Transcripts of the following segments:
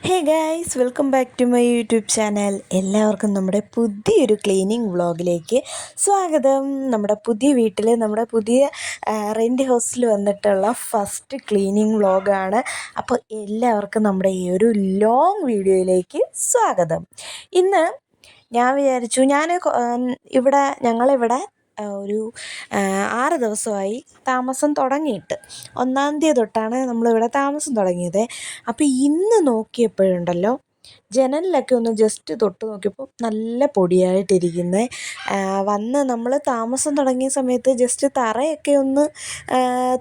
Hey guys, welcome back to my YouTube channel. എല്ലാവർക്കും നമ്മുടെ പുതിയൊരു ക്ലീനിങ് വ്ളോഗിലേക്ക് സ്വാഗതം. നമ്മുടെ പുതിയ വീട്ടിൽ, നമ്മുടെ പുതിയ റെൻറ്റ് ഹൗസിൽ വന്നിട്ടുള്ള ഫസ്റ്റ് ക്ലീനിങ് വ്ളോഗാണ്. അപ്പോൾ എല്ലാവർക്കും നമ്മുടെ ഈ ഒരു ലോങ് വീഡിയോയിലേക്ക് സ്വാഗതം. ഇന്ന് ഞാൻ വിചാരിച്ചു, ഞങ്ങളിവിടെ ഒരു 6 ദിവസമായി താമസം തുടങ്ങിയിട്ട്. 1-ാം തീയതി തൊട്ടാണ് നമ്മളിവിടെ താമസം തുടങ്ങിയത്. അപ്പോൾ ഇന്ന് നോക്കിയപ്പോഴുണ്ടല്ലോ, ജനലിലൊക്കെ ഒന്ന് ജസ്റ്റ് തൊട്ട് നോക്കിയപ്പോൾ നല്ല പൊടിയായിട്ടിരിക്കുന്നത്. വന്ന് നമ്മൾ താമസം തുടങ്ങിയ സമയത്ത് ജസ്റ്റ് തറയൊക്കെ ഒന്ന്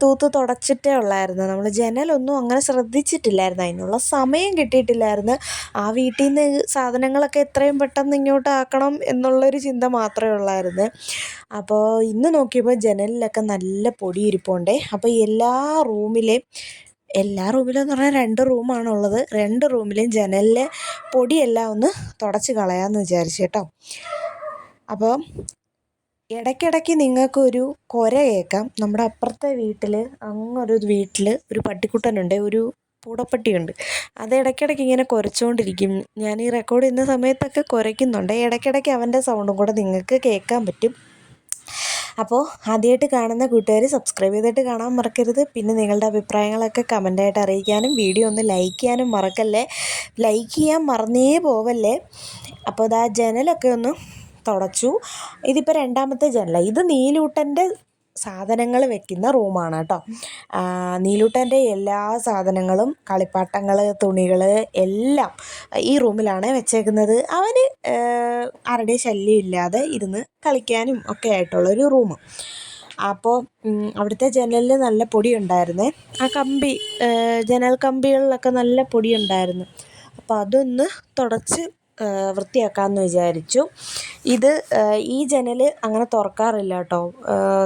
തൂത്ത് തുടച്ചിട്ടേ ഉള്ളായിരുന്നു. നമ്മൾ ജനലൊന്നും അങ്ങനെ ശ്രദ്ധിച്ചിട്ടില്ലായിരുന്നു, അതിനുള്ള സമയം കിട്ടിയിട്ടില്ലായിരുന്നു. ആ വീട്ടിൽ നിന്ന് സാധനങ്ങളൊക്കെ എത്രയും പെട്ടെന്ന് ഇങ്ങോട്ട് ആക്കണം എന്നുള്ളൊരു ചിന്ത മാത്രമേ ഉള്ളായിരുന്നു. അപ്പോൾ ഇന്ന് നോക്കിയപ്പോൾ ജനലിലൊക്കെ നല്ല പൊടി ഇരിപ്പുണ്ടേ. അപ്പോൾ എല്ലാ റൂമിലും എന്ന് പറഞ്ഞാൽ 2 റൂമാണുള്ളത്. 2 റൂമിലും ജനലിലെ പൊടിയെല്ലാം ഒന്ന് തുടച്ച് കളയാമെന്ന് വിചാരിച്ചു കേട്ടോ. അപ്പോൾ ഇടയ്ക്കിടയ്ക്ക് നിങ്ങൾക്കൊരു കുര കേൾക്കാം. നമ്മുടെ അപ്പുറത്തെ വീട്ടിൽ, അങ്ങൊരു വീട്ടിൽ ഒരു പട്ടിക്കുട്ടനുണ്ട്, ഒരു പൂടപ്പട്ടിയുണ്ട്. അത് ഇടയ്ക്കിടയ്ക്ക് ഇങ്ങനെ കുരച്ചുകൊണ്ടിരിക്കും. ഞാൻ ഈ റെക്കോർഡ് ചെയ്യുന്ന സമയത്തൊക്കെ കുരയ്ക്കുന്നുണ്ട്. ഇടയ്ക്കിടയ്ക്ക് അവൻ്റെ സൗണ്ടും കൂടെ നിങ്ങൾക്ക് കേൾക്കാൻ പറ്റും. അപ്പോൾ ആദ്യമായിട്ട് കാണുന്ന കൂട്ടുകാർ സബ്സ്ക്രൈബ് ചെയ്തിട്ട് കാണാൻ മറക്കരുത്. പിന്നെ നിങ്ങളുടെ അഭിപ്രായങ്ങളൊക്കെ കമൻ്റായിട്ട് അറിയിക്കാനും വീഡിയോ ഒന്ന് ലൈക്ക് ചെയ്യാനും മറക്കല്ലേ. ലൈക്ക് ചെയ്യാൻ മറന്നേ പോവല്ലേ. അപ്പോൾ ഇതാ ജനലൊക്കെ ഒന്ന് തുടച്ചു. ഇതിപ്പോൾ 2ാമത്തെ ജനലാണ്. ഇത് നീലൂട്ടൻ്റെ സാധനങ്ങൾ വെക്കുന്ന റൂമാണ് കേട്ടോ. നീലൂട്ടൻ്റെ എല്ലാ സാധനങ്ങളും, കളിപ്പാട്ടങ്ങൾ, തുണികൾ എല്ലാം ഈ റൂമിലാണ് വെച്ചേക്കുന്നത്. അവന് ആരുടെയും ശല്യമില്ലാതെ ഇരുന്ന് കളിക്കാനും ഒക്കെ ആയിട്ടുള്ളൊരു റൂം. അപ്പോൾ അവിടുത്തെ ജനലിൽ നല്ല പൊടി ഉണ്ടായിരുന്നേ. ആ ജനൽ കമ്പികളിലൊക്കെ നല്ല പൊടി ഉണ്ടായിരുന്നു. അപ്പോൾ അതൊന്ന് തുടച്ച് വൃത്തിയാക്കാമെന്ന് വിചാരിച്ചു. ഈ ജനൽ അങ്ങനെ തുറക്കാറില്ല കേട്ടോ.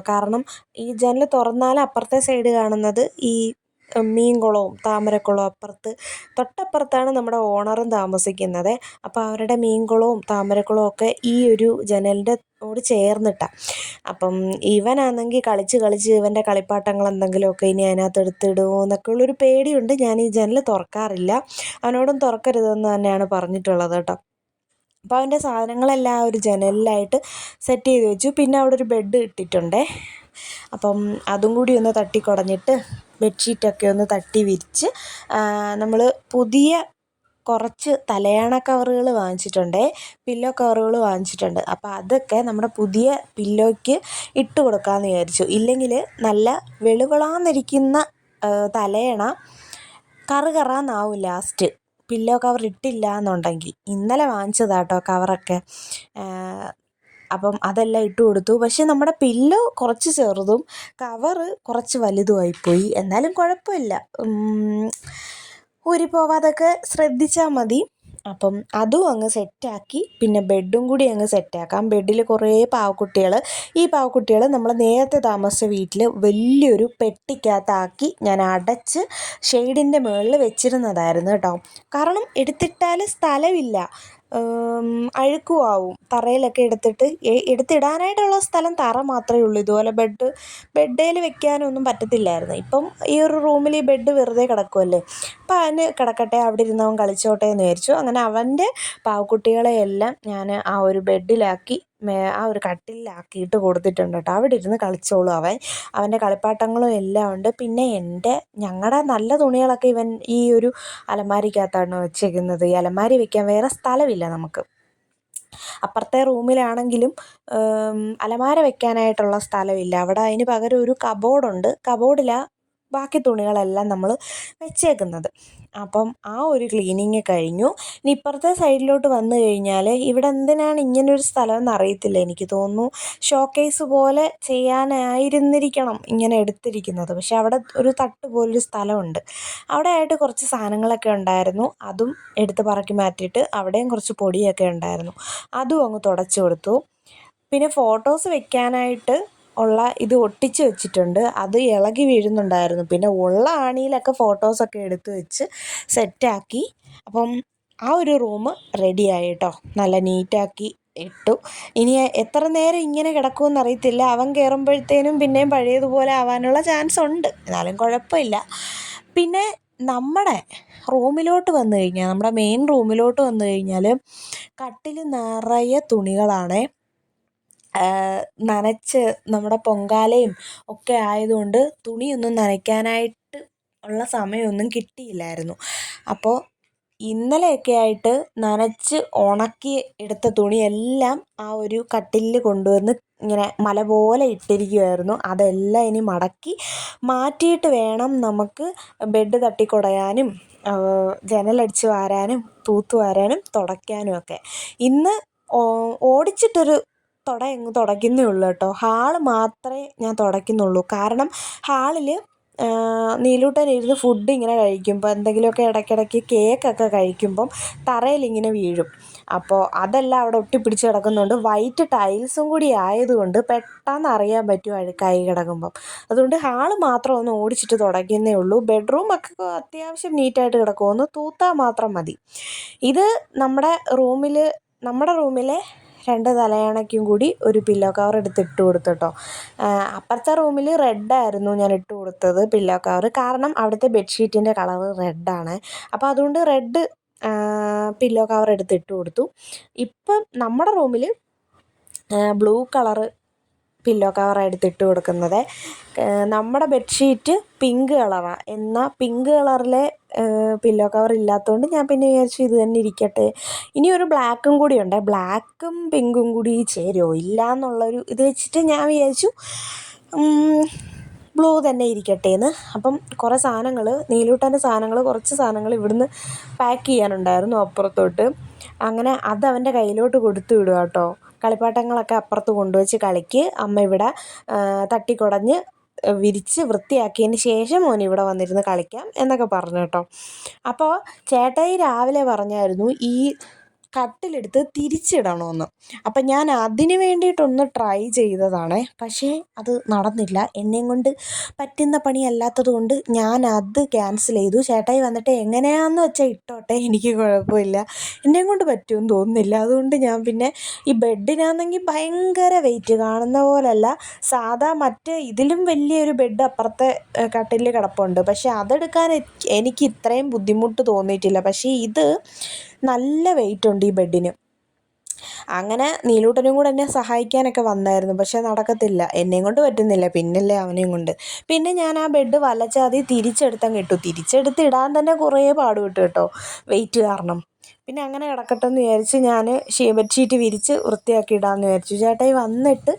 കാരണം ഈ ജനൽ തുറന്നാൽ അപ്പുറത്തെ സൈഡ് കാണുന്നത് ഈ മീൻകുളവും താമരക്കുളവും തൊട്ടപ്പുറത്താണ് നമ്മുടെ ഓണറും താമസിക്കുന്നത്. അപ്പോൾ അവരുടെ മീൻകുളവും താമരക്കുളവും ഒക്കെ ഈ ഒരു ജനലിൻ്റെ ഓട് ചേർന്നിട്ടാണ്. അപ്പം ഇവനാണെങ്കിൽ കളിച്ച് ഇവൻ്റെ കളിപ്പാട്ടങ്ങൾ എന്തെങ്കിലുമൊക്കെ ഇനി അതിനകത്ത് എടുത്തിടുമോ എന്നൊക്കെ ഉള്ളൊരു പേടിയുണ്ട്. ഞാൻ ഈ ജനൽ തുറക്കാറില്ല. അവനോടും തുറക്കരുതെന്ന് തന്നെയാണ് പറഞ്ഞിട്ടുള്ളത് കേട്ടോ. അപ്പോൾ അവൻ്റെ സാധനങ്ങളെല്ലാം ഒരു ജനലിലായിട്ട് സെറ്റ് ചെയ്ത് വെച്ചു. പിന്നെ അവിടെ ഒരു ബെഡ് ഇട്ടിട്ടുണ്ടേ. അപ്പം അതും കൂടി ഒന്ന് തട്ടിക്കുടഞ്ഞിട്ട് ബെഡ്ഷീറ്റൊക്കെ ഒന്ന് തട്ടി വിരിച്ച് നമ്മൾ പുതിയ കുറച്ച് തലയണ കവറുകൾ വാങ്ങിച്ചിട്ടുണ്ടേ, പില്ലോ കവറുകൾ വാങ്ങിച്ചിട്ടുണ്ട്. അപ്പോൾ അതൊക്കെ നമ്മുടെ പുതിയ പില്ലോയ്ക്ക് ഇട്ട് കൊടുക്കാമെന്ന് വിചാരിച്ചു. ഇല്ലെങ്കിൽ നല്ല വെളുവിളാന്നിരിക്കുന്ന തലയണ കറുകറാന്നാവും ലാസ്റ്റ്, പില്ലോ കവർ ഇട്ടില്ല എന്നുണ്ടെങ്കിൽ. ഇന്നലെ വാങ്ങിച്ചതാട്ടോ കവറൊക്കെ. അപ്പം അതെല്ലാം ഇട്ട് കൊടുത്തു. പക്ഷെ നമ്മുടെ പില്ലോ കുറച്ച് ചെറുതും കവറ് കുറച്ച് വലുതുമായിപ്പോയി. എന്നാലും കുഴപ്പമില്ല, ഊരിപ്പോവാതൊക്കെ ശ്രദ്ധിച്ചാൽ മതി. അപ്പം അതും അങ്ങ് സെറ്റാക്കി. പിന്നെ ബെഡും കൂടി അങ്ങ് സെറ്റാക്കാം. ബെഡിൽ കുറേ ഈ പാവക്കുട്ടികൾ നമ്മൾ നേരത്തെ താമസിച്ച വീട്ടിൽ വലിയൊരു പെട്ടിക്കകത്താക്കി ഞാൻ അടച്ച് ഷെയ്ഡിൻ്റെ മുകളിൽ വെച്ചിരുന്നതായിരുന്നു കേട്ടോ. കാരണം എടുത്തിട്ടാൽ സ്ഥലമില്ല, അഴുക്കുമാവും. തറയിലൊക്കെ എടുത്തിടാനായിട്ടുള്ള സ്ഥലം തറ മാത്രമേ ഉള്ളൂ. ഇതുപോലെ ബെഡേൽ വെക്കാനൊന്നും പറ്റത്തില്ലായിരുന്നു. ഇപ്പം ഈ ഒരു റൂമിൽ ഈ ബെഡ് വെറുതെ കിടക്കുമല്ലേ, അപ്പം അവന് കിടക്കട്ടെ, അവിടെ ഇരുന്ന് അവൻ കളിച്ചോട്ടെ എന്ന് വിചാരിച്ചു. അങ്ങനെ അവൻ്റെ പാവക്കുട്ടികളെയെല്ലാം ഞാൻ ആ ഒരു ബെഡിലാക്കി, ആ ഒരു കട്ടിലാക്കിയിട്ട് കൊടുത്തിട്ടുണ്ട് കേട്ടോ. അവിടെ ഇരുന്ന് കളിച്ചോളും അവൻ്റെ കളിപ്പാട്ടങ്ങളും എല്ലാം ഉണ്ട്. പിന്നെ ഞങ്ങളുടെ നല്ല തുണികളൊക്കെ ഇവൻ ഈ ഒരു അലമാരിക്കകത്താണ് വെച്ചേക്കുന്നത്. ഈ അലമാരി വെക്കാൻ വേറെ സ്ഥലമില്ല നമുക്ക്. അപ്പുറത്തെ റൂമിലാണെങ്കിലും അലമാര വെക്കാനായിട്ടുള്ള സ്ഥലമില്ല. അവിടെ അതിന് പകരം ഒരു കബോർഡുണ്ട്. കബോർഡിലാണ് ബാക്കി തുണികളെല്ലാം നമ്മൾ വെച്ചേക്കുന്നത്. അപ്പം ആ ഒരു ക്ലീനിങ് കഴിഞ്ഞു. ഇനി ഇപ്പുറത്തെ സൈഡിലോട്ട് വന്നു കഴിഞ്ഞാൽ ഇവിടെ എന്തിനാണ് ഇങ്ങനൊരു സ്ഥലമെന്ന് അറിയത്തില്ല. എനിക്ക് തോന്നുന്നു ഷോക്കേസ് പോലെ ചെയ്യാനായിരുന്നിരിക്കണം ഇങ്ങനെ എടുത്തിരിക്കുന്നത്. പക്ഷെ അവിടെ ഒരു തട്ട് പോലൊരു സ്ഥലമുണ്ട്. അവിടെ ആയിട്ട് കുറച്ച് സാധനങ്ങളൊക്കെ ഉണ്ടായിരുന്നു. അതും എടുത്ത് പറക്കി മാറ്റിയിട്ട് അവിടെയും കുറച്ച് പൊടിയൊക്കെ ഉണ്ടായിരുന്നു. അതും അങ്ങ് തുടച്ചു കൊടുത്തു. പിന്നെ ഫോട്ടോസ് വെക്കാനായിട്ട് ഉള്ള ഇത് ഒട്ടിച്ച് വെച്ചിട്ടുണ്ട്. അത് ഇളകി വീഴുന്നുണ്ടായിരുന്നു. പിന്നെ ഉള്ള ആണിയിലൊക്കെ ഫോട്ടോസൊക്കെ എടുത്ത് വെച്ച് സെറ്റാക്കി. അപ്പം ആ ഒരു റൂം റെഡിയായി കേട്ടോ. നല്ല നീറ്റാക്കി ഇട്ടു. ഇനി എത്ര നേരം ഇങ്ങനെ കിടക്കുമെന്ന് അറിയത്തില്ല. അവൻ കയറുമ്പോഴത്തേനും പിന്നെയും പഴയതുപോലെ ആവാനുള്ള ചാൻസ് ഉണ്ട്. എന്നാലും കുഴപ്പമില്ല. പിന്നെ നമ്മുടെ റൂമിലോട്ട് വന്നു കഴിഞ്ഞാൽ, നമ്മുടെ മെയിൻ റൂമിലോട്ട് വന്നു കഴിഞ്ഞാൽ കട്ടിൽ നിറയെ തുണികളാണ്. നനച്ച് നമ്മുടെ പൊങ്കാലയും ഒക്കെ ആയതുകൊണ്ട് തുണിയൊന്നും നനയ്ക്കാനായിട്ട് ഉള്ള സമയമൊന്നും കിട്ടിയില്ലായിരുന്നു. അപ്പോൾ ഇന്നലെയൊക്കെ ആയിട്ട് നനച്ച് ഉണക്കി എടുത്ത തുണിയെല്ലാം ആ ഒരു കട്ടിലിൽ കൊണ്ടുവന്ന് ഇങ്ങനെ മല പോലെ ഇട്ടിരിക്കുകയായിരുന്നു. അതെല്ലാം ഇനി മടക്കി മാറ്റിയിട്ട് വേണം നമുക്ക് ബെഡ് തട്ടിക്കുടയാനും ജനലടിച്ച് വാരാനും തൂത്ത് വാരാനും തുടയ്ക്കാനും ഒക്കെ. ഇന്ന് ഓടിച്ചിട്ടൊരു തുടയ്ക്കുന്നേ ഉള്ളൂ കേട്ടോ. ഹാള് മാത്രമേ ഞാൻ തുടയ്ക്കുന്നുള്ളൂ. കാരണം ഹാളിൽ നീലൂട്ടൻ ഇരുന്ന് ഫുഡ് ഇങ്ങനെ കഴിക്കുമ്പോൾ, എന്തെങ്കിലുമൊക്കെ ഇടയ്ക്കിടയ്ക്ക് കേക്കൊക്കെ കഴിക്കുമ്പം തറയിലിങ്ങനെ വീഴും. അപ്പോൾ അതെല്ലാം അവിടെ ഒട്ടിപ്പിടിച്ച് കിടക്കുന്നുണ്ട്. വൈറ്റ് ടൈൽസും കൂടി ആയതുകൊണ്ട് പെട്ടെന്ന് അറിയാൻ പറ്റും അഴുക്കായി കിടക്കുമ്പം. അതുകൊണ്ട് ഹാള് മാത്രം ഒന്ന് ഓടിച്ചിട്ട് തുടയ്ക്കുന്നേ ഉള്ളൂ. ബെഡ്റൂമൊക്കെ അത്യാവശ്യം നീറ്റായിട്ട് കിടക്കും, ഒന്ന് തൂത്താൽ മാത്രം മതി. ഇത് നമ്മുടെ റൂമിലെ 2 തലയണയ്ക്കും കൂടി ഒരു പില്ലോ കവർ എടുത്ത് ഇട്ട് കൊടുത്തു കേട്ടോ. അപ്പുറത്തെ റൂമിൽ റെഡായിരുന്നു ഞാൻ ഇട്ട് കൊടുത്തത് പില്ലോ കവർ. കാരണം അവിടുത്തെ ബെഡ്ഷീറ്റിൻ്റെ കളറ് റെഡാണ്. അപ്പോൾ അതുകൊണ്ട് റെഡ് പില്ലോ കവർ എടുത്ത് ഇട്ട് കൊടുത്തു. ഇപ്പം നമ്മുടെ റൂമിൽ ബ്ലൂ കളറ് പില്ലോ കവറാണ് എടുത്തിട്ട് കൊടുക്കുന്നത്. നമ്മുടെ ബെഡ്ഷീറ്റ് പിങ്ക് കളറാണ്. എന്നാൽ പിങ്ക് കളറിലെ പില്ലോ കവർ ഇല്ലാത്തതുകൊണ്ട് ഞാൻ പിന്നെ വിചാരിച്ചു ഇത് തന്നെ ഇരിക്കട്ടെ. ഇനി ഒരു ബ്ലാക്കും കൂടി ഉണ്ട്. ബ്ലാക്കും പിങ്കും കൂടി ചേരുമോ ഇല്ല എന്നുള്ളൊരു ഇത് വെച്ചിട്ട് ഞാൻ വിചാരിച്ചു ബ്ലൂ തന്നെ ഇരിക്കട്ടെ എന്ന്. അപ്പം കുറേ സാധനങ്ങൾ, നീലൂട്ടൻ്റെ സാധനങ്ങൾ, കുറച്ച് സാധനങ്ങൾ ഇവിടുന്ന് പാക്ക് ചെയ്യാനുണ്ടായിരുന്നു അപ്പുറത്തോട്ട്. അങ്ങനെ അത് അവൻ്റെ കയ്യിലോട്ട് കൊടുത്തു വിടുക കേട്ടോ. കളിപ്പാട്ടങ്ങളൊക്കെ അപ്പുറത്ത് കൊണ്ടുവച്ച് കളിക്ക്, അമ്മ ഇവിടെ തട്ടിക്കുടഞ്ഞ് വിരിച്ച് വൃത്തിയാക്കിയതിന് ശേഷം മോനിവിടെ വന്നിരുന്ന് കളിക്കാം എന്നൊക്കെ പറഞ്ഞു കേട്ടോ. അപ്പോൾ ചേട്ടായി രാവിലെ പറഞ്ഞായിരുന്നു ഈ കട്ടിലെടുത്ത് തിരിച്ചിടണമെന്ന്. അപ്പം ഞാൻ അതിന് വേണ്ടിയിട്ടൊന്ന് ട്രൈ ചെയ്തതാണ്. പക്ഷേ അത് നടന്നില്ല. എന്നെയും കൊണ്ട് പറ്റുന്ന പണിയല്ലാത്തത് കൊണ്ട് ഞാൻ അത് ക്യാൻസൽ ചെയ്തു. ചേട്ടായി വന്നിട്ട് എങ്ങനെയാണെന്ന് വെച്ചാൽ ഇട്ടോട്ടെ, എനിക്ക് കുഴപ്പമില്ല, എന്നെയും കൊണ്ട് പറ്റുമെന്ന് തോന്നുന്നില്ല. അതുകൊണ്ട് ഞാൻ പിന്നെ ഈ ബെഡിനാണെങ്കിൽ ഭയങ്കര വെയിറ്റ്, കാണുന്ന പോലല്ല. സാധാ മറ്റേ ഇതിലും വലിയൊരു ബെഡ് അപ്പുറത്തെ കട്ടിലിൽ കിടപ്പുണ്ട്. പക്ഷേ അതെടുക്കാൻ എനിക്ക് ഇത്രയും ബുദ്ധിമുട്ട് തോന്നിയിട്ടില്ല. പക്ഷേ ഇത് നല്ല വെയിറ്റ് ഉണ്ട് ഈ ബെഡിന്. അങ്ങനെ നീലൂട്ടനും കൂടെ എന്നെ സഹായിക്കാനൊക്കെ വന്നായിരുന്നു. പക്ഷെ നടക്കത്തില്ല, എന്നെയും കൊണ്ട് പറ്റുന്നില്ല, പിന്നല്ലേ അവനെയും കൊണ്ട്. പിന്നെ ഞാൻ ആ ബെഡ് വലച്ചാതി തിരിച്ചെടുത്തങ്ങ് ഇട്ടു. തിരിച്ചെടുത്ത് ഇടാൻ തന്നെ കുറേ പാടുപെട്ടു കേട്ടോ, വെയിറ്റ് കാരണം. പിന്നെ അങ്ങനെ കിടക്കട്ടെ എന്ന് വിചാരിച്ച് ഞാൻ ബെഡ്ഷീറ്റ് വിരിച്ച് വൃത്തിയാക്കി ഇടാമെന്ന് വിചാരിച്ചു. ചേട്ടായി വന്നിട്ട്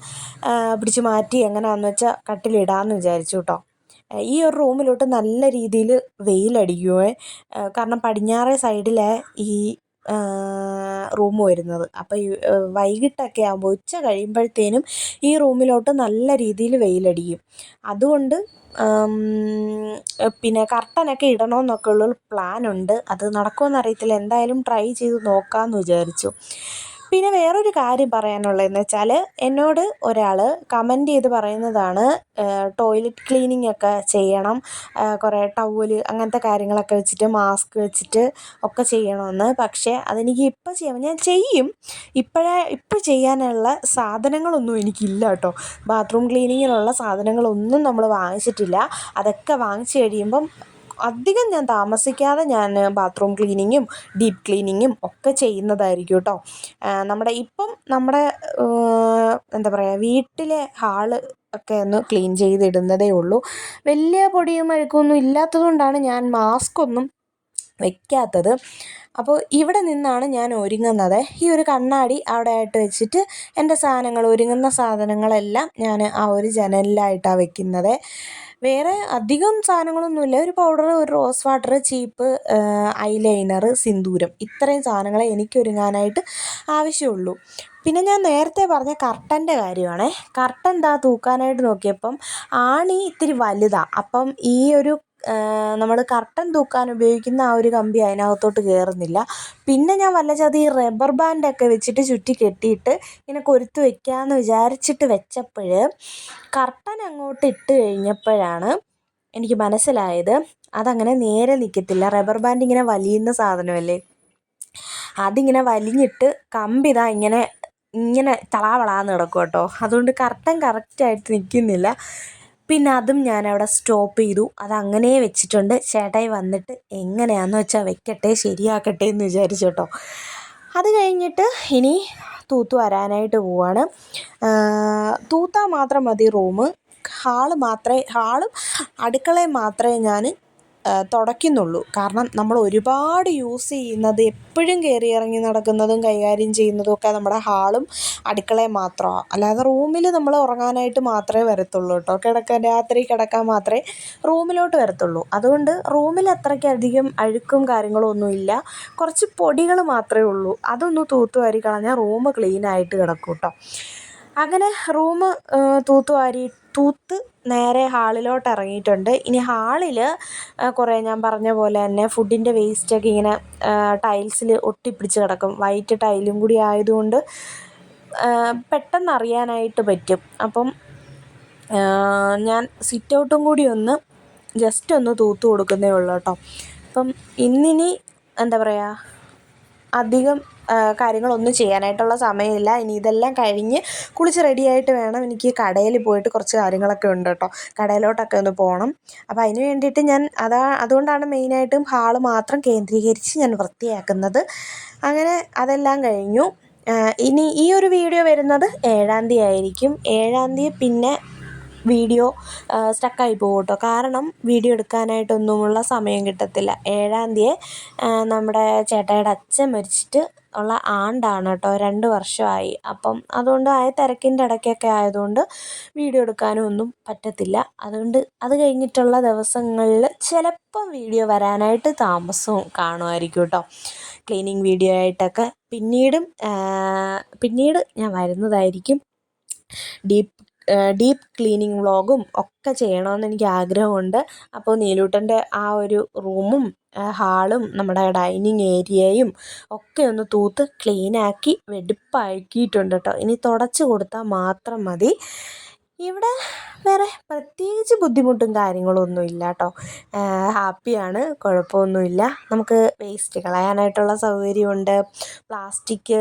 പിടിച്ച് മാറ്റി എങ്ങനെയാണെന്ന് വെച്ചാൽ കട്ടിലിടാമെന്ന് വിചാരിച്ചു കേട്ടോ. ഈ ഒരു റൂമിലോട്ട് നല്ല രീതിയിൽ വെയിലടിക്കുമേ. കാരണം പടിഞ്ഞാറേ സൈഡിലെ ഈ റൂം വരുന്നത്. അപ്പോൾ ഈ വൈകിട്ടൊക്കെ ആകുമ്പോൾ ഉച്ച കഴിയുമ്പോഴത്തേനും ഈ റൂമിലോട്ട് നല്ല രീതിയിൽ വെയിലടിക്കും. അതുകൊണ്ട് പിന്നെ കർട്ടനൊക്കെ ഇടണമെന്നൊക്കെ ഉള്ളൊരു പ്ലാനുണ്ട്. അത് നടക്കുമോ എന്നറിയത്തില്ല, എന്തായാലും ട്രൈ ചെയ്ത് നോക്കാമെന്ന് വിചാരിച്ചു. പിന്നെ വേറൊരു കാര്യം പറയാനുള്ളതെന്ന് വെച്ചാൽ, എന്നോട് ഒരാൾ കമൻറ്റ് ചെയ്ത് പറയുന്നതാണ് ടോയ്ലറ്റ് ക്ലീനിങ് ഒക്കെ ചെയ്യണം, കുറേ ടവല് അങ്ങനത്തെ കാര്യങ്ങളൊക്കെ വെച്ചിട്ട് മാസ്ക് വെച്ചിട്ട് ഒക്കെ ചെയ്യണമെന്ന്. പക്ഷേ അതെനിക്ക് ഇപ്പോൾ ചെയ്യാം, ഞാൻ ചെയ്യും. ഇപ്പോൾ ചെയ്യാനുള്ള സാധനങ്ങളൊന്നും എനിക്കില്ല കേട്ടോ. ബാത്റൂം ക്ലീനിങ്ങിനുള്ള സാധനങ്ങളൊന്നും നമ്മൾ വാങ്ങിച്ചിട്ടില്ല. അതൊക്കെ വാങ്ങിച്ച് കഴിയുമ്പം അധികം ഞാൻ താമസിക്കാതെ ഞാൻ ബാത്റൂം ക്ലീനിങ്ങും ഡീപ്പ് ക്ലീനിങ്ങും ഒക്കെ ചെയ്യുന്നതായിരിക്കും കേട്ടോ. നമ്മുടെ എന്താ പറയുക, വീട്ടിലെ ഹാള് ഒക്കെ ഒന്ന് ക്ലീൻ ചെയ്തിടുന്നതേ ഉള്ളൂ. വലിയ പൊടിയും അഴുക്കൊന്നും ഇല്ലാത്തത് കൊണ്ടാണ് ഞാൻ മാസ്ക് ഒന്നും വയ്ക്കാത്തത്. അപ്പോൾ ഇവിടെ നിന്നാണ് ഞാൻ ഒരുങ്ങുന്നത്. ഈ ഒരു കണ്ണാടി അവിടെ ആയിട്ട് വെച്ചിട്ട് എൻ്റെ ഒരുങ്ങുന്ന സാധനങ്ങളെല്ലാം ഞാൻ ആ ഒരു ജനലിലായിട്ടാണ് വെക്കുന്നത്. വേറെ അധികം സാധനങ്ങളൊന്നുമില്ല. ഒരു പൗഡർ, ഒരു റോസ് വാട്ടർ, ചീപ്പ്, ഐലൈനർ, സിന്ദൂരം, ഇത്രയും സാധനങ്ങളെ എനിക്ക് ഒരുങ്ങാനായിട്ട് ആവശ്യമുള്ളൂ. പിന്നെ ഞാൻ നേരത്തെ പറഞ്ഞ കർട്ടൻ്റെ കാര്യമാണേ. കർട്ടൻ തൂക്കാനായിട്ട് നോക്കിയപ്പം ആണി ഇത്തിരി വലുതാണ്. അപ്പം ഈ ഒരു നമ്മൾ കർട്ടൻ തൂക്കാൻ ഉപയോഗിക്കുന്ന ആ ഒരു കമ്പി അതിനകത്തോട്ട് കയറുന്നില്ല. പിന്നെ ഞാൻ വല്ലചതി റബ്ബർ ബാൻഡൊക്കെ വെച്ചിട്ട് ചുറ്റി കെട്ടിയിട്ട് ഇങ്ങനെ കൊരുത്ത് വെക്കാമെന്ന് വിചാരിച്ചിട്ട് വെച്ചപ്പോൾ കർട്ടൻ അങ്ങോട്ട് ഇട്ട് കഴിഞ്ഞപ്പോഴാണ് എനിക്ക് മനസ്സിലായത് അതങ്ങനെ നേരെ നിൽക്കത്തില്ല. റബ്ബർ ബാൻഡ് ഇങ്ങനെ വലിയുന്ന സാധനമല്ലേ, അതിങ്ങനെ വലിഞ്ഞിട്ട് കമ്പി ഇങ്ങനെ തളാവളാന്ന് കിടക്കും കേട്ടോ. അതുകൊണ്ട് കർട്ടൻ കറക്റ്റായിട്ട് നിൽക്കുന്നില്ല. പിന്നെ അതും ഞാനവിടെ സ്റ്റോപ്പ് ചെയ്തു. അതങ്ങനെ വെച്ചിട്ടുണ്ട്. ചേട്ടായി വന്നിട്ട് എങ്ങനെയാണെന്ന് വെച്ചാൽ വെക്കട്ടെ, ശരിയാക്കട്ടെ എന്ന് വിചാരിച്ചു കേട്ടോ. അത് കഴിഞ്ഞിട്ട് ഇനി തൂത്ത് വരാനായിട്ട് പോവാണ്. തൂത്താൽ മാത്രം മതി റൂം. ഹാളും അടുക്കളയും മാത്രമേ ഞാൻ തുടയ്ക്കുന്നുള്ളൂ. കാരണം നമ്മൾ ഒരുപാട് യൂസ് ചെയ്യുന്നത്, എപ്പോഴും കയറി ഇറങ്ങി നടക്കുന്നതും കൈകാര്യം ചെയ്യുന്നതും ഒക്കെ നമ്മുടെ ഹാളും അടുക്കളയും മാത്രമാണ്. അല്ലാതെ റൂമിൽ നമ്മൾ ഉറങ്ങാനായിട്ട് മാത്രമേ വരത്തുള്ളൂ കേട്ടോ. രാത്രി കിടക്കാൻ മാത്രമേ റൂമിലോട്ട് വരത്തുള്ളൂ. അതുകൊണ്ട് റൂമിൽ അത്രയ്ക്കധികം അഴുക്കും കാര്യങ്ങളും ഒന്നുമില്ല. കുറച്ച് പൊടികൾ മാത്രമേ ഉള്ളൂ. അതൊന്ന് തൂത്തുവാരി കളഞ്ഞാൽ റൂം ക്ലീനായിട്ട് കിടക്കും കേട്ടോ. അങ്ങനെ റൂം തൂത്ത് നേരെ ഹാളിലോട്ട് ഇറങ്ങിയിട്ടുണ്ട്. ഇനി ഹാളിൽ കുറേ ഞാൻ പറഞ്ഞ പോലെ തന്നെ ഫുഡിൻ്റെ വേസ്റ്റൊക്കെ ഇങ്ങനെ ടൈൽസിൽ ഒട്ടിപ്പിടിച്ച് കിടക്കും. വൈറ്റ് ടൈലും കൂടി ആയതുകൊണ്ട് പെട്ടെന്ന് അറിയാനായിട്ട് പറ്റും. അപ്പം ഞാൻ സിറ്റ് ഔട്ടും കൂടി ഒന്ന് ജസ്റ്റ് ഒന്ന് തൂത്ത് കൊടുക്കുന്നേ ഉള്ളൂ കേട്ടോ. അപ്പം ഇന്നിനി എന്താ പറയുക, അധികം കാര്യങ്ങളൊന്നും ചെയ്യാനായിട്ടുള്ള സമയമില്ല. ഇനി ഇതെല്ലാം കഴിഞ്ഞ് കുളിച്ച് റെഡിയായിട്ട് വേണം എനിക്ക് കടയിൽ പോയിട്ട് കുറച്ച് കാര്യങ്ങളൊക്കെ ഉണ്ട് കേട്ടോ. കടയിലോട്ടൊക്കെ ഒന്ന് പോകണം. അപ്പോൾ അതിന് വേണ്ടിയിട്ട് അതുകൊണ്ടാണ് മെയിനായിട്ടും ഹാള് മാത്രം കേന്ദ്രീകരിച്ച് ഞാൻ വൃത്തിയാക്കുന്നത്. അങ്ങനെ അതെല്ലാം കഴിഞ്ഞു. ഇനി ഈ ഒരു വീഡിയോ വരുന്നത് 7-ാം തീയതി ആയിരിക്കും. 7-ാം തീയതി പിന്നെ വീഡിയോ സ്റ്റക്കായി പോകും കേട്ടോ. കാരണം വീഡിയോ എടുക്കാനായിട്ടൊന്നുമുള്ള സമയം കിട്ടത്തില്ല. 7-ാം തീയതി നമ്മുടെ ചേട്ടായിയുടെ അച്ഛൻ മരിച്ചിട്ട് ഉള്ള ആണ്ടാണ് കേട്ടോ. 2 വർഷമായി. അപ്പം അതുകൊണ്ട് തിരക്കിൻ്റെ ഇടയ്ക്കൊക്കെ ആയതുകൊണ്ട് വീഡിയോ എടുക്കാനും ഒന്നും പറ്റത്തില്ല. അതുകൊണ്ട് അത് കഴിഞ്ഞിട്ടുള്ള ദിവസങ്ങളിൽ ചിലപ്പം വീഡിയോ വരാനായിട്ട് താമസവും കാണുമായിരിക്കും കേട്ടോ. ക്ലീനിങ് വീഡിയോ ആയിട്ടൊക്കെ പിന്നീട് ഞാൻ വരുന്നതായിരിക്കും. ഡീപ്പ് ക്ലീനിങ് വ്ളോഗും ഒക്കെ ചെയ്യണമെന്ന് എനിക്ക് ആഗ്രഹമുണ്ട്. അപ്പോൾ നീലൂട്ടൻ്റെ ആ ഒരു റൂമും ഹാളും നമ്മുടെ ഡൈനിങ് ഏരിയയും ഒക്കെ ഒന്ന് തൂത്ത് ക്ലീനാക്കി വെടുപ്പാക്കിയിട്ടുണ്ട് കേട്ടോ. ഇനി തുടച്ച് കൊടുത്താൽ മാത്രം മതി. ഇവിടെ വേറെ പ്രത്യേകിച്ച് ബുദ്ധിമുട്ടും കാര്യങ്ങളൊന്നും ഇല്ല കേട്ടോ. ഹാപ്പിയാണ്, കുഴപ്പമൊന്നുമില്ല. നമുക്ക് വേസ്റ്റ് കളയാനായിട്ടുള്ള സൗകര്യമുണ്ട്. പ്ലാസ്റ്റിക്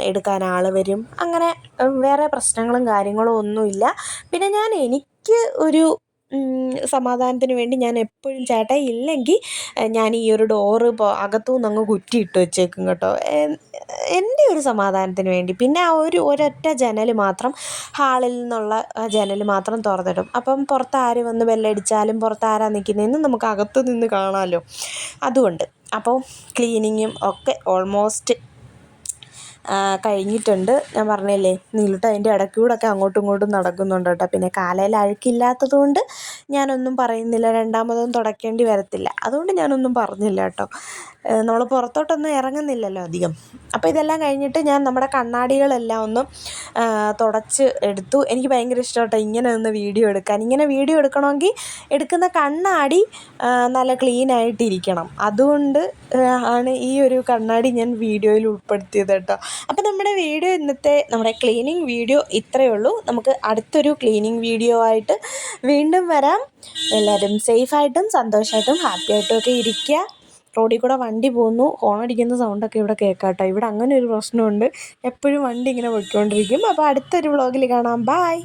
എടുക്കാൻ ആൾ വരും. അങ്ങനെ വേറെ പ്രശ്നങ്ങളും കാര്യങ്ങളും ഒന്നുമില്ല. പിന്നെ എനിക്ക് ഒരു സമാധാനത്തിന് വേണ്ടി ഞാൻ എപ്പോഴും ചേട്ടായി ഇല്ലെങ്കിൽ ഞാൻ ഈ ഒരു ഡോറ് അകത്തുനിന്ന് അങ്ങ് കുറ്റിയിട്ട് വെച്ചേക്കും കേട്ടോ. എൻ്റെ ഒരു സമാധാനത്തിന് വേണ്ടി. പിന്നെ ആ ഒരൊറ്റ ജനൽ മാത്രം, ഹാളിൽ നിന്നുള്ള ജനൽ മാത്രം തുറന്നിടും. അപ്പം പുറത്ത് ആര് വന്ന് ബെല്ലടിച്ചാലും പുറത്ത് ആരാ നിൽക്കുന്നതെന്ന് നമുക്ക് അകത്ത് നിന്ന് കാണാമല്ലോ. അതുകൊണ്ട് അപ്പോൾ ക്ലീനിങ്ങും ഒക്കെ ഓൾമോസ്റ്റ് കഴിഞ്ഞിട്ടുണ്ട്. ഞാൻ പറഞ്ഞില്ലേ, നീലൂട്ട അതിൻ്റെ ഇടയ്ക്കൂടെയൊക്കെ അങ്ങോട്ടും ഇങ്ങോട്ടും നടക്കുന്നുണ്ട് കേട്ടോ. പിന്നെ കാലയിൽ അഴുക്കില്ലാത്തത് കൊണ്ട് ഞാനൊന്നും പറയുന്നില്ല. രണ്ടാമതൊന്നും തുടയ്ക്കേണ്ടി വരത്തില്ല. അതുകൊണ്ട് ഞാനൊന്നും പറഞ്ഞില്ല കേട്ടോ. നമ്മൾ പുറത്തോട്ടൊന്നും ഇറങ്ങുന്നില്ലല്ലോ അധികം. അപ്പോൾ ഇതെല്ലാം കഴിഞ്ഞിട്ട് ഞാൻ നമ്മുടെ കണ്ണാടികളെല്ലാം ഒന്ന് തുടച്ച് എടുത്തു. എനിക്ക് ഭയങ്കര ഇഷ്ടം കേട്ടോ ഇങ്ങനെ ഒന്ന് വീഡിയോ എടുക്കാൻ. ഇങ്ങനെ വീഡിയോ എടുക്കണമെങ്കിൽ എടുക്കുന്ന കണ്ണാടി നല്ല ക്ലീനായിട്ടിരിക്കണം. അതുകൊണ്ട് ആണ് ഈ ഒരു കണ്ണാടി ഞാൻ വീഡിയോയിൽ ഉൾപ്പെടുത്തിയത് കേട്ടോ. അപ്പോൾ നമ്മുടെ ക്ലീനിങ് വീഡിയോ ഇത്രയേ ഉള്ളൂ. നമുക്ക് അടുത്തൊരു ക്ലീനിങ് വീഡിയോ ആയിട്ട് വീണ്ടും വരാം. എല്ലാവരും സേഫായിട്ടും സന്തോഷമായിട്ടും ഹാപ്പിയായിട്ടും ഒക്കെ ഇരിക്കുക. റോഡിൽ കൂടെ വണ്ടി പോകുന്നു, ഹോണടിക്കുന്ന സൗണ്ടൊക്കെ ഇവിടെ കേൾക്കാം കേട്ടോ. ഇവിടെ അങ്ങനെ ഒരു പ്രശ്നമുണ്ട്, എപ്പോഴും വണ്ടി ഇങ്ങനെ പോയിക്കൊണ്ടിരിക്കും. അപ്പോൾ അടുത്തൊരു വ്ളോഗിൽ കാണാം. ബായ്.